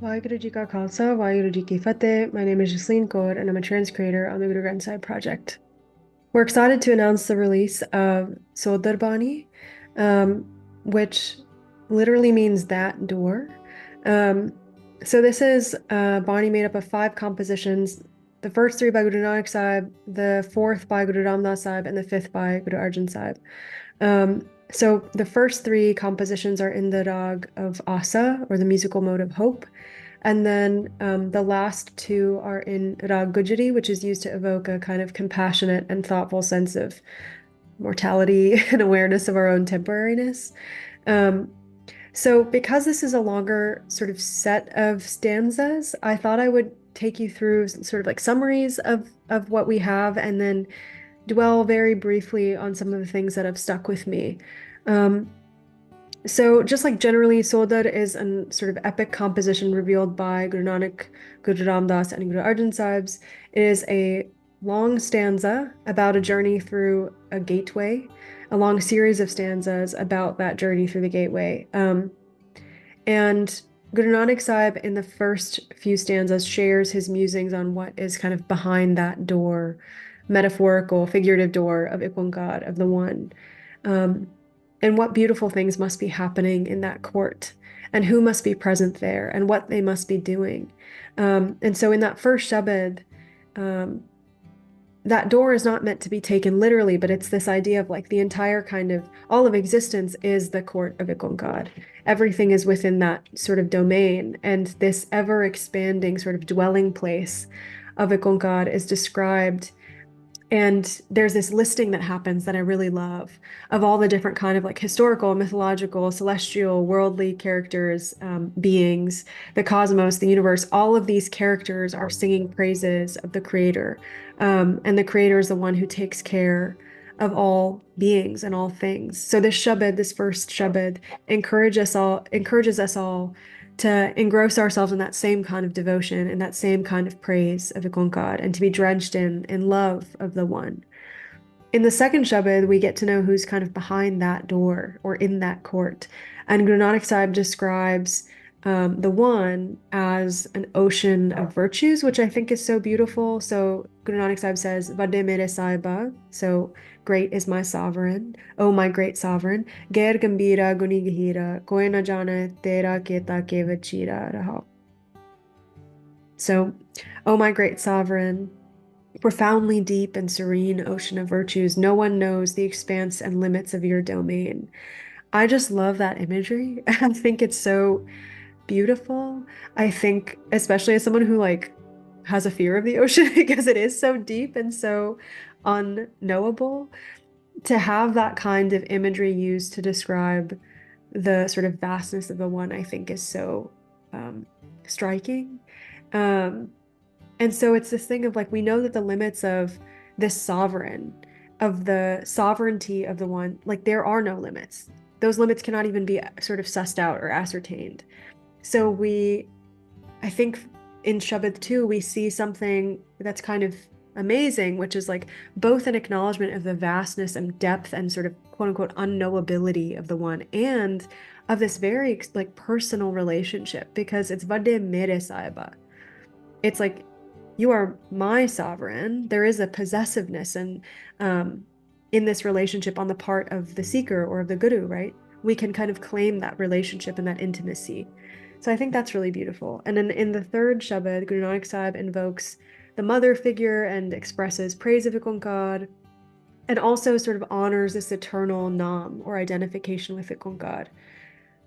Waheguru Ji Ka Khalsa, Waheguru Ji Ki Fateh. My name is Jasleen Kaur, and I'm a trans creator on the Guru Granth Sahib project. We're excited to announce the release of So Daru, which literally means that door. So this is a Bani made up of 5 compositions. The first 3 by Guru Nanak Sahib, the 4th by Guru Ramdas Sahib, and the 5th by Guru Arjan Sahib. So the first 3 compositions are in the rag of Asa, or the musical mode of hope. And then the last 2 are in Rag Gujari, which is used to evoke a kind of compassionate and thoughtful sense of mortality and awareness of our own temporariness. So because this is a longer sort of set of stanzas, I thought I would take you through sort of like summaries of what we have and then dwell very briefly on some of the things that have stuck with me. So just like generally, Sodar is a sort of epic composition revealed by Guru Nanak, Guru Ramdas, and Guru Arjan Sahibs. It is a long stanza about a journey through a gateway, a long series of stanzas about that journey through the gateway. And Guru Nanak Sahib, in the first few stanzas, shares his musings on what is kind of behind that door, metaphorical, figurative door of IkOankar, of the One. And what beautiful things must be happening in that court, and who must be present there, and what they must be doing. And so in that first Shabad, that door is not meant to be taken literally, but it's this idea of like the entire kind of, all of existence is the court of IkOankar. Everything is within that sort of domain, and this ever-expanding sort of dwelling place of IkOankar is described. And there's this listing that happens that I really love of all the different kind of like historical, mythological, celestial, worldly characters, beings, the cosmos, the universe. All of these characters are singing praises of the Creator. And the Creator is the one who takes care of all beings and all things. So this Shabad, this first Shabad, encourages us all to engross ourselves in that same kind of devotion and that same kind of praise of IkOankar, and to be drenched in love of the One. In the second Shabad, we get to know who's kind of behind that door or in that court. And Guru Nanak Sahib describes the One as an ocean of virtues, which I think is so beautiful. So Guru Nanak Sahib says, Vade mere Sahiba, so great is my sovereign, oh my great sovereign, Gair Gambira Guni Gahira, Koi na jane tera keta keva chira raha. So, oh my great sovereign, profoundly deep and serene ocean of virtues, no one knows the expanse and limits of your domain. I just love that imagery. I think it's so beautiful. I think, especially as someone who like has a fear of the ocean because it is so deep and so unknowable, to have that kind of imagery used to describe the sort of vastness of the One, I think is so striking. And so it's this thing of like, we know that the limits of this sovereign, of the sovereignty of the One, like there are no limits. Those limits cannot even be sort of sussed out or ascertained. So I think in Shabad 2, we see something that's kind of amazing, which is like both an acknowledgement of the vastness and depth and sort of quote unquote unknowability of the One, and of this very like personal relationship, because it's Vade mere Sahiba. It's like, you are my sovereign. There is a possessiveness and in this relationship on the part of the seeker or of the guru, right? We can kind of claim that relationship and that intimacy. So I think that's really beautiful. And then in the third Shabad, Guru Nanak Sahib invokes the mother figure and expresses praise of IkOankar, and also sort of honors this eternal Nam, or identification with IkOankar.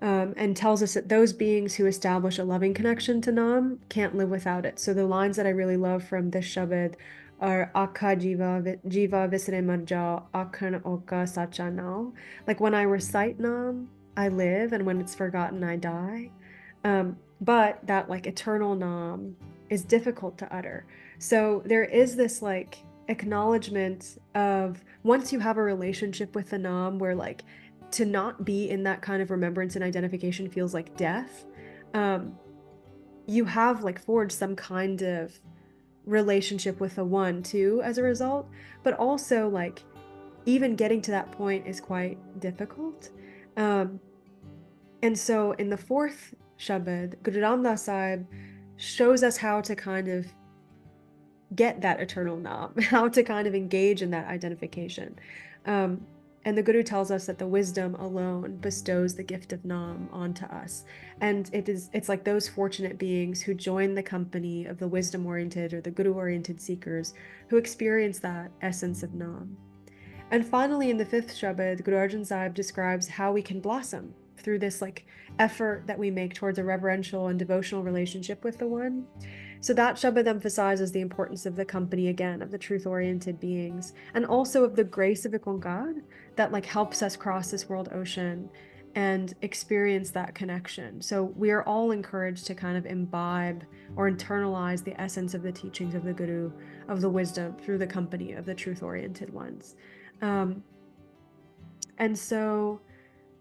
And tells us that those beings who establish a loving connection to Nam can't live without it. So the lines that I really love from this Shabad are Akha Jiva Visre Marja Akhan Oka Sacha Nao. Like when I recite Nam, I live, and when it's forgotten, I die. But that like eternal Nam is difficult to utter. So there is this like acknowledgement of, once you have a relationship with the Nam where like to not be in that kind of remembrance and identification feels like death, you have like forged some kind of relationship with the One too as a result. But also like even getting to that point is quite difficult. And so in the fourth Shabad, Guru Granth Sahib shows us how to kind of get that eternal Nam, how to kind of engage in that identification. And the Guru tells us that the wisdom alone bestows the gift of Nam onto us. And it's like those fortunate beings who join the company of the wisdom-oriented or the Guru-oriented seekers who experience that essence of Nam. And finally, in the fifth Shabad, Guru Arjan Sahib describes how we can blossom through this like effort that we make towards a reverential and devotional relationship with the One. So that Shabad emphasizes the importance of the company again, of the truth-oriented beings, and also of the grace of IkOankar that like helps us cross this world ocean and experience that connection. So we are all encouraged to kind of imbibe or internalize the essence of the teachings of the Guru, of the wisdom through the company of the truth-oriented ones. And so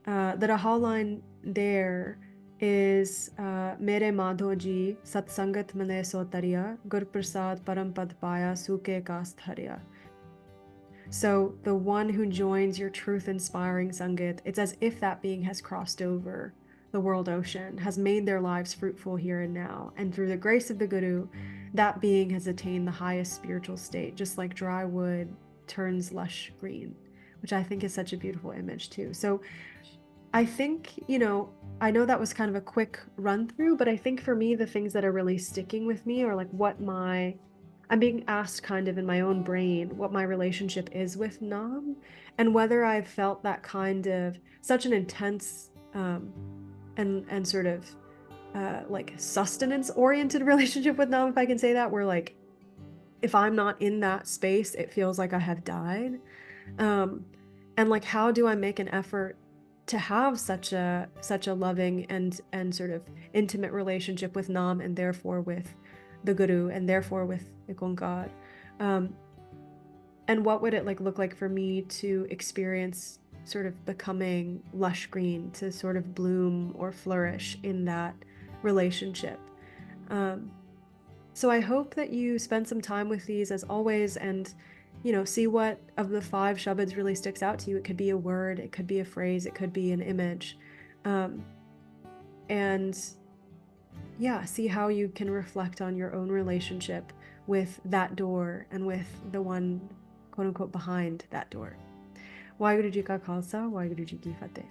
the Rahal line there is Mere Madhoji Satsangat Mane Sotariya Gur Prasad Parampad Paya Suke Kastharya. So the one who joins your truth-inspiring Sangat, it's as if that being has crossed over the world ocean, has made their lives fruitful here and now. And through the grace of the Guru, that being has attained the highest spiritual state, just like dry wood turns lush green, which I think is such a beautiful image too. So I think, I know that was kind of a quick run through, but I think for me, the things that are really sticking with me are like I'm being asked kind of in my own brain what my relationship is with Nam and whether I've felt that kind of such an intense and sort of like sustenance oriented relationship with Nam, if I can say that, where like if I'm not in that space, it feels like I have died. And like how do I make an effort to have such a loving and sort of intimate relationship with Nam and therefore with the Guru and therefore with IkOankar? And what would it like look like for me to experience sort of becoming lush green, to sort of bloom or flourish in that relationship? So I hope that you spend some time with these as always and see what of the 5 Shabads really sticks out to you. It could be a word, it could be a phrase, it could be an image. And yeah, see how you can reflect on your own relationship with that door and with the one, quote unquote, behind that door. Waheguru Ji Ka Khalsa, Waheguru Ji Ki Fateh.